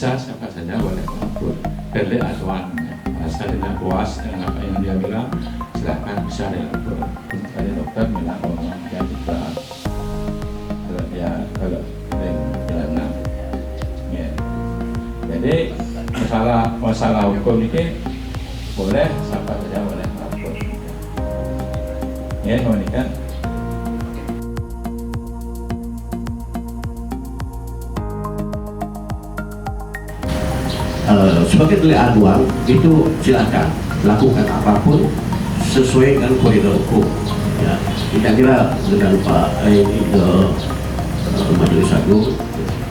bisa siapa saja boleh melapor. Pilih aduan, asal dia puas dengan apa yang dia bilang, silahkan bisa dilapor. Tadi dokter bilang bahwa dia juga kalau jalanan. Ya. Jadi masalah hukum ini boleh siapa saja boleh melapor. Ya, kan? Sebagai delik aduan itu silakan lakukan apapun sesuai dengan koridor hukum. Ya, kita kira dengan Pak Majelis Agung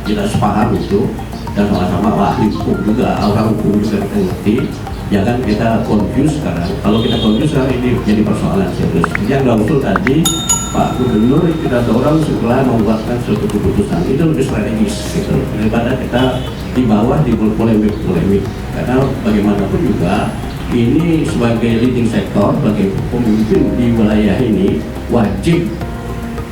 kita sepaham itu dan sama-sama ahli hukum juga, orang hukum juga kita ngerti. Jangan kita confuse sekarang. Kalau kita confuse sekarang ini jadi persoalan serius. Yang usul tadi Pak Gubernur kita dorong segera membuatkan suatu keputusan itu lebih strategis gitu, daripada kita di bawah di polemik karena bagaimanapun juga ini sebagai leading sektor, sebagai pemimpin di wilayah ini wajib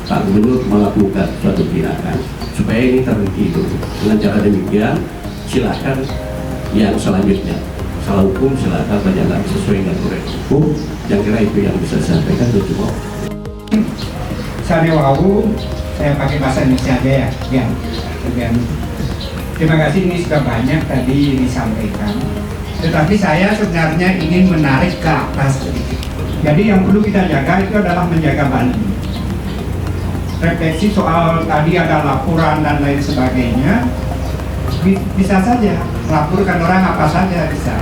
Pak Gubernur melakukan suatu tindakan supaya ini terhenti dulu. Dengan cara demikian silakan yang selanjutnya salah hukum silakan berjalan sesuai dengan koridor hukum. Yang kira itu yang bisa saya sampaikan. Cuma saya pakai bahasa Indonesia aja ya. Terima kasih, ini sudah banyak tadi disampaikan. Tetapi saya sebenarnya ingin menarik ke atas sedikit. Jadi yang perlu kita jaga itu adalah menjaga Bali. Refleksi soal tadi ada laporan dan lain sebagainya, bisa saja melaporkan orang apa saja bisa.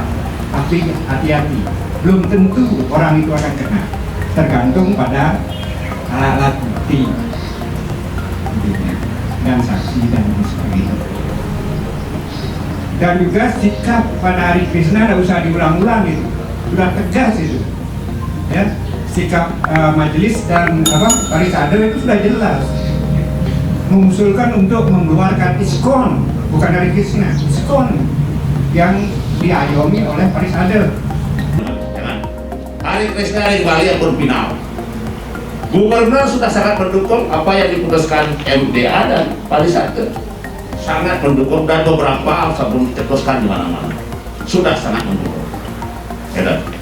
Tapi hati-hati, belum tentu orang itu akan kena. Tergantung pada alat bukti dan saksi dan sebagainya. Dan juga sikap pada Hari Krishna tidak usah diulang-ulang itu, sudah tegas itu. Ya, sikap majelis dan Parisade itu sudah jelas. Mengusulkan untuk mengeluarkan ISKCON, bukan Hari Krishna, ISKCON yang diayomi oleh Parisade. Hari Krishna di Bali yang berfinal. Gubernur sudah sangat mendukung apa yang diputuskan MDA dan Parisade. Sangat mendukung dan beberapa sebelum dicetuskan di mana-mana sudah sangat mendukung.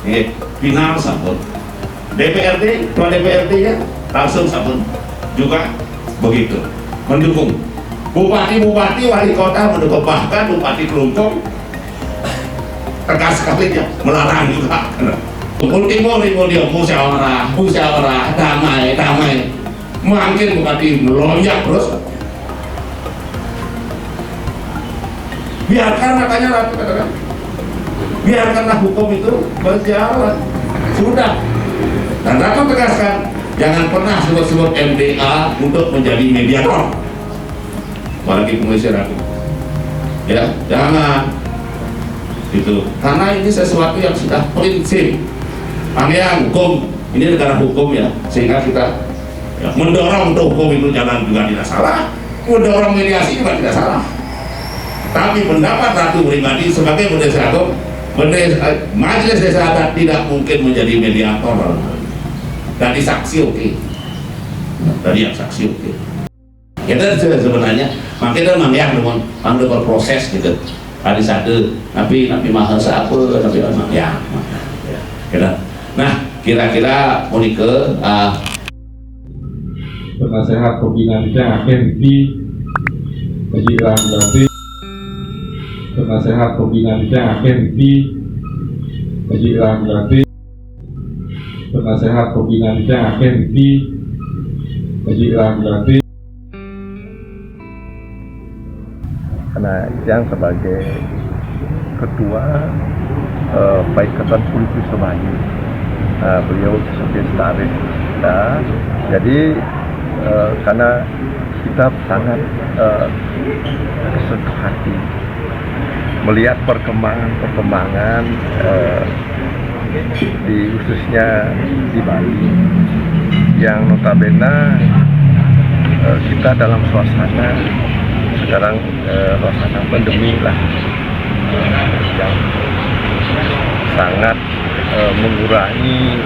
Ini final sabun. DPRD, ketua DPRD-nya langsung sabun juga begitu mendukung. Bupati, wali kota mendukung, bahkan Bupati Kelungkung tegas sekali ya melarang juga. Ultimo dia musyawarah, damai. Mungkin Bupati melonjak terus. Biarkan makanya Ratu katakan, biarkanlah hukum itu berjalan. Sudah. Dan Ratu tegaskan, jangan pernah sebut-sebut MDA untuk menjadi mediator. Apalagi pengusir Ratu. Ya, jangan. Gitu. Karena ini sesuatu yang sudah prinsip. Pangeran hukum, ini negara hukum ya, sehingga kita ya, mendorong untuk hukum itu jangan juga tidak salah, mendorong mediasi juga tidak salah. Tapi pendapat Ratu pribadi sebagai Desa Agung, Majelis Desa Adat tidak mungkin menjadi mediator. Dari saksi oke. Dari yang saksi oke. Kita sebenarnya makin yang berproses gitu. Parisade, tapi mahal siapa, tapi ya. Nah, kira-kira Monike penasehat pembinaan yang akan Haji Ilham Berarti penasehat pembinaan yang akan Haji Ilham Berarti penasehat pembinaan yang akan Haji Ilham Berarti. Karena yang sebagai ketua Ikatan Politik Sebayu, beliau sekretaris kita. Jadi karena kita sangat kesentuh hati melihat perkembangan di khususnya di Bali yang notabene kita dalam suasana sekarang suasana pandemi lah yang sangat mengurangi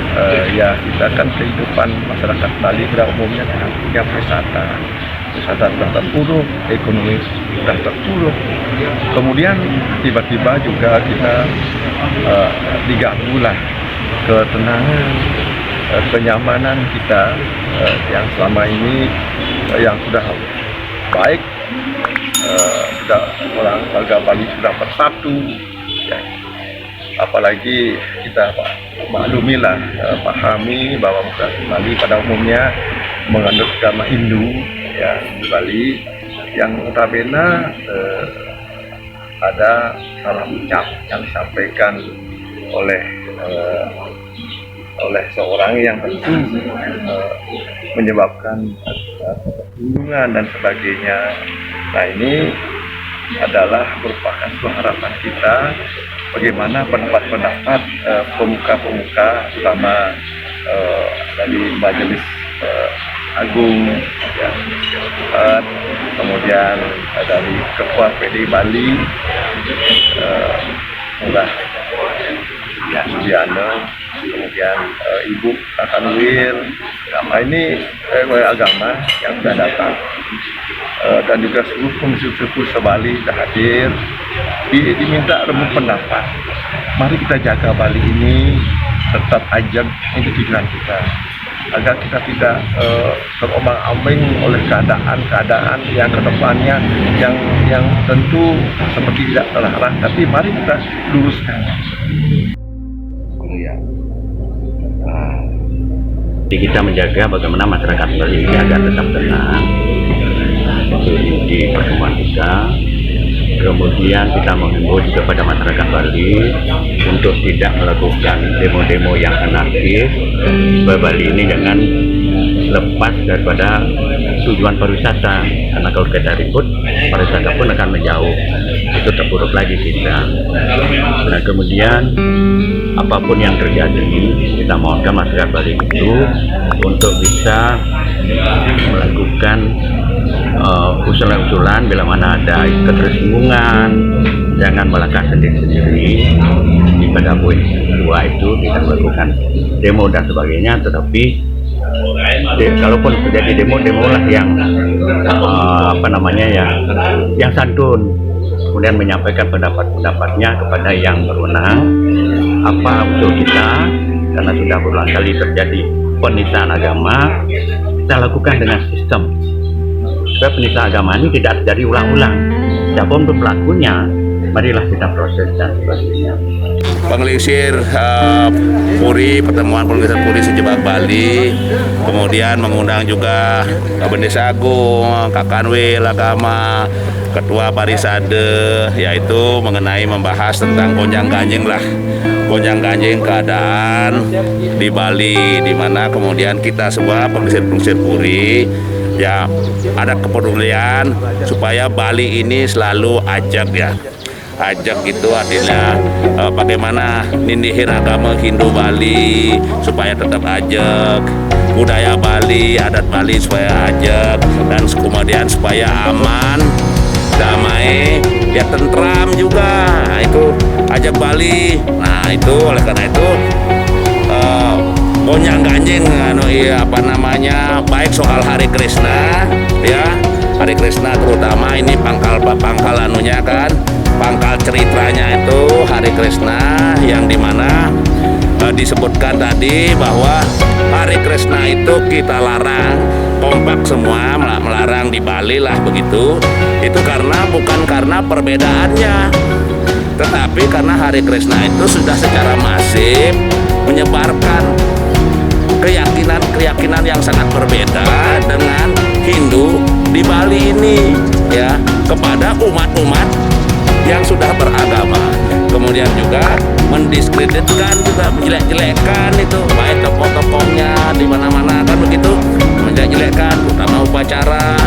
ya kita kan kehidupan masyarakat Bali pada umumnya punya wisata. wisata sudah terpuruk, ekonomi sudah terpuruk. Kemudian tiba-tiba juga kita diganggulah ketenangan, kenyamanan kita yang selama ini yang sudah baik, sudah orang warga Bali sudah bersatu. Ya. Apalagi kita maklumilah, pahami bahwa masyarakat Bali pada umumnya menganut agama Hindu ya di Bali, yang notabene ada salah ucap yang disampaikan oleh seorang yang tentu menyebabkan kebingungan dan sebagainya. Nah, ini adalah merupakan suatu harapan kita bagaimana pendapat-pendapat pemuka-pemuka utama dari Majelis Agung ya, kemudian dari Ketua PD Bali Mullah Sudiano, kemudian Ibu Kakanwil agama ini agama yang sudah datang, dan juga seluruh pengurus sebali sudah hadir, diminta remuk pendapat. Mari kita jaga Bali ini tetap ajak itu pikiran kita, agar kita tidak terombang-ambing oleh keadaan yang kedepannya yang tentu seperti tidak terlarang, tapi mari kita luruskan. Jadi kita menjaga bagaimana masyarakat Bali ini agar tetap tenang, itu di pertemuan kita. Kemudian kita menghimbau juga pada masyarakat Bali untuk tidak melakukan demo-demo yang anarkis, supaya Bali ini jangan lepas daripada tujuan pariwisata, karena kalau kita ribut, pariwisata pun akan menjauh, itu terpuruk lagi kita. Nah, kemudian apapun yang terjadi, kita mohonkan masyarakat Bali itu untuk bisa melakukan usulan-usulan bila mana ada ketersinggungan, jangan melangkah sendiri-sendiri. Pada poin kedua itu tidak melakukan demo dan sebagainya, tetapi kalaupun terjadi demo lah yang yang santun, kemudian menyampaikan pendapat-pendapatnya kepada yang berwenang. Apa usul kita, karena sudah berulang kali terjadi penistaan agama, kita lakukan dengan sistem supaya penistaan agama ini tidak terjadi ulang-ulang. Siapapun pelakunya, marilah kita proses dan sebagainya. Pengelisir Puri, pertemuan pengelisir Puri sejebak Bali, kemudian mengundang juga Majelis Agung, Kakanwil Agama, Ketua Parisade, yaitu mengenai membahas tentang gonjang-ganjing keadaan di Bali, di mana kemudian kita semua pengelisir Puri ya ada kepedulian supaya Bali ini selalu ajak ya. Ajak itu artinya bagaimana nindihin agama Hindu Bali supaya tetap ajak, budaya Bali, adat Bali supaya ajak, dan kemudian supaya aman, damai, ya tentram juga. Nah, itu ajak Bali. Nah, itu oleh karena itu gonjang-ganjing baik soal Hari Krishna ya, Hari Krishna terutama ini pangkal anunya kan, pangkal ceritanya itu Hari Krishna, yang dimana disebutkan tadi bahwa Hari Krishna itu kita larang kompak semua, melarang di Bali lah begitu. Itu bukan karena perbedaannya, tetapi karena Hari Krishna itu sudah secara masif menyebarkan keyakinan yang sangat berbeda dengan Hindu di Bali ini ya, kepada umat-umat yang sudah beragama. Kemudian juga mendiskreditkan, juga menjelek-jelekkan itu baik tokoh-tokohnya di mana-mana kan begitu, menjelek-jelekkan terutama upacara,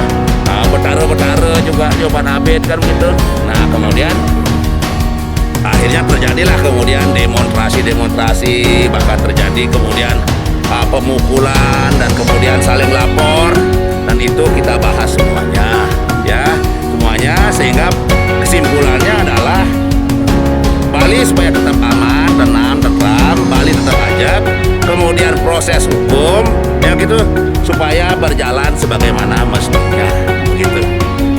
betara-betara juga Joban Abid kan begitu. Nah, kemudian akhirnya terjadilah kemudian demonstrasi, bahkan terjadi kemudian pemukulan dan kemudian saling lapor, dan itu kita bahas semuanya ya, semuanya, sehingga kesimpulannya adalah Bali supaya tetap aman, tenang, tentram, Bali tetap ajak, kemudian proses hukum ya gitu supaya berjalan sebagaimana mestinya. begitu.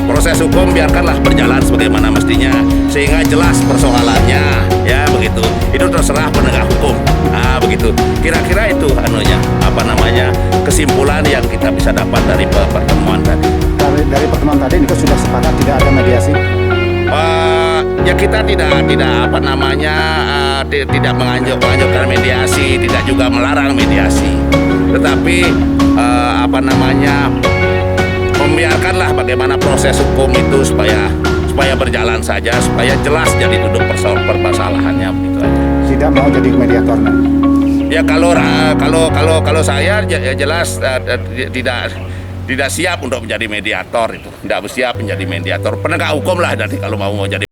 Proses hukum biarkanlah berjalan sebagaimana mestinya sehingga jelas persoalannya, ya begitu. Itu terserah penegak hukum. Nah, begitu. Kira-kira itu kesimpulan yang kita bisa dapat dari pertemuan tadi. Dari pertemuan tadi itu sudah sepakat tidak ada mediasi. Ya kita tidak tidak menganjurkan mediasi, tidak juga melarang mediasi, tetapi membiarkanlah bagaimana proses hukum itu supaya berjalan saja, supaya jelas jadi duduk permasalahannya, begitu aja. Tidak mau jadi mediator. Ya kalau saya jelas tidak siap untuk menjadi mediator itu, tidak siap menjadi mediator. Penegak hukum lah nanti kalau mau jadi